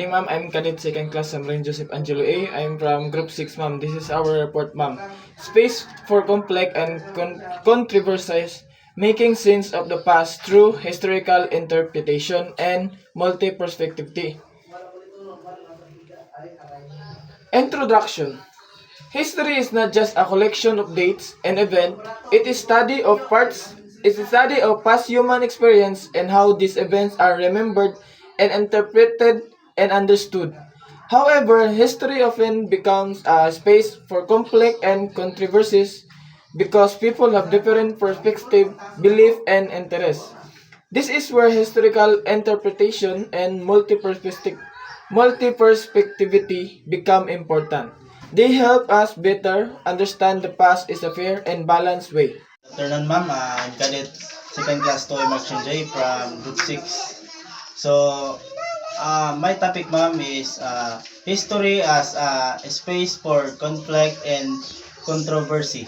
morning, ma'am. I'm Cadet Second Class Samrain Joseph Angelo A. I'm from Group 6, ma'am. This is our report, ma'am. Space for complex and controversies, making sense of the past through historical interpretation and multi-perspectivity. Introduction. History is not just a collection of dates and events, it is study of parts, it's a study of past human experience and how these events are remembered and interpreted and understood. However, history often becomes a space for conflict and controversies because people have different perspective, belief, and interests. This is where historical interpretation and multi-perspectivity become important. They help us better understand the past in a fair and balanced way. Afternoon, ma'am. I'm Cadet Second Class Toy Markshin J from Group 6. So, my topic, ma'am, is history as a space for conflict and controversy.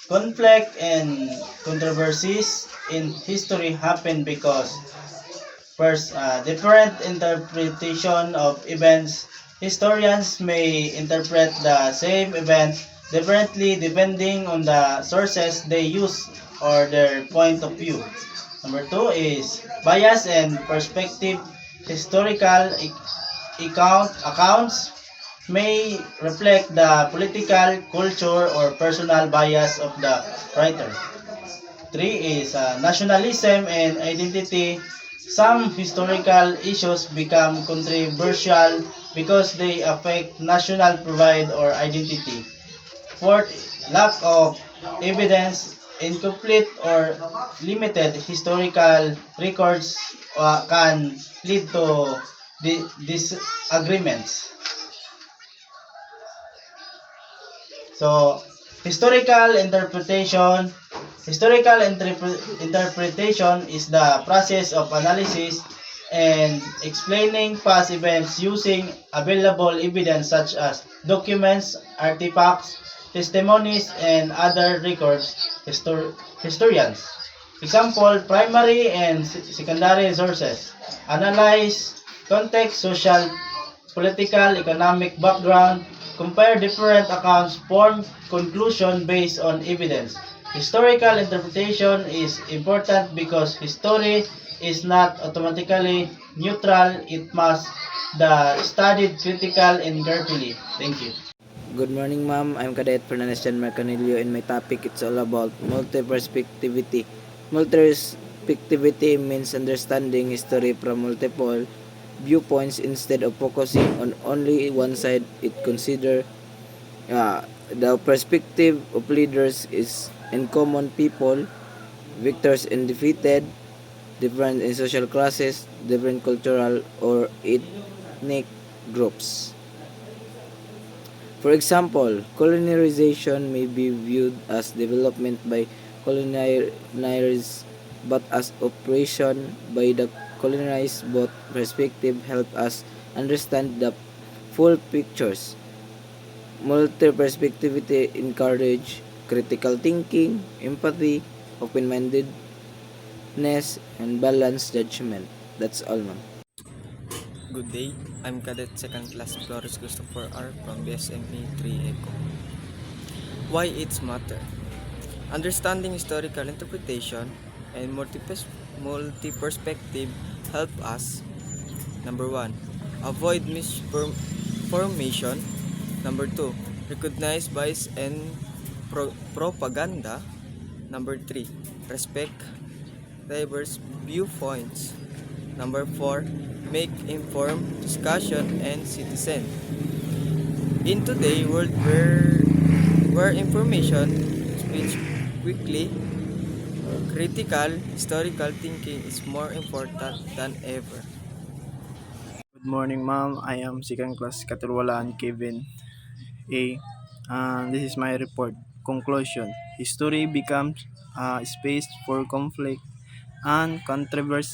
Conflict and controversies in history happen because first, different interpretation of events. Historians may interpret the same event differently depending on the sources they use or their point of view. Number two is bias and perspective. Historical accounts may reflect the political, culture, or personal bias of the writer. Three is nationalism and identity. Some historical issues become controversial because they affect national pride or identity. Fourth, lack of evidence, incomplete or limited historical records can lead to disagreements. So, historical interpretation. Interpretation is the process of analysis and explaining past events using available evidence such as documents, artifacts, testimonies, and other records. Historians. Example, primary and secondary sources. Analyze context, social, political, economic background, compare different accounts, form conclusion based on evidence. Historical interpretation is important because history is not automatically neutral. It must be studied critical and carefully. Thank you. Good morning, ma'am. I'm Cadet Fernandez Jan Marcanillo, and my topic it's all about multi-perspectivity. Multi-perspectivity means understanding history from multiple viewpoints instead of focusing on only one side. It consider the perspective of leaders is in common people, victors and defeated, different in social classes, different cultural or ethnic groups. For example, colonization may be viewed as development by colonizers but as operation by the colonized. Both perspectives help us understand the full pictures. Multi-perspectivity encourage critical thinking, empathy, open-mindedness, and balanced judgment. That's all, ma'am. Good day, I'm Cadet Second Class Flores Christopher R. from BSME 3 Eco. Why it's matter? Understanding historical interpretation and multi-perspective help us. Number 1. Avoid misinformation. Number 2. Recognize bias and propaganda. Number 3. Respect diverse viewpoints. Number 4. Make informed discussion and citizen. In today's world where information spreads quickly, critical historical thinking is more important than ever. Good morning, ma'am. I am second class Katurwalaan Kevin A. And this is my report. Conclusion. History becomes a space for conflict and controversy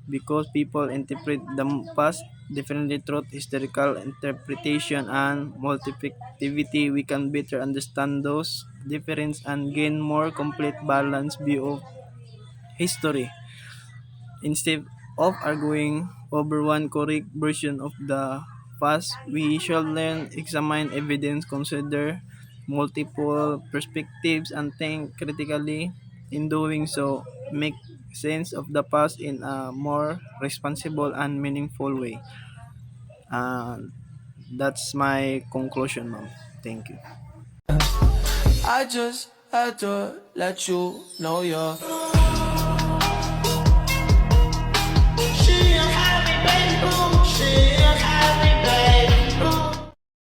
because people interpret the past differently through historical interpretation and multiplicativity. We can better understand those differences and gain more complete balanced view of history. Instead of arguing over one correct version of the past. We should learn, examine evidence, consider multiple perspectives, and think critically. In doing so, make sense of the past in a more responsible and meaningful way. And that's my conclusion, ma'am. Thank you. I just had to let you know you're. She has been through shit.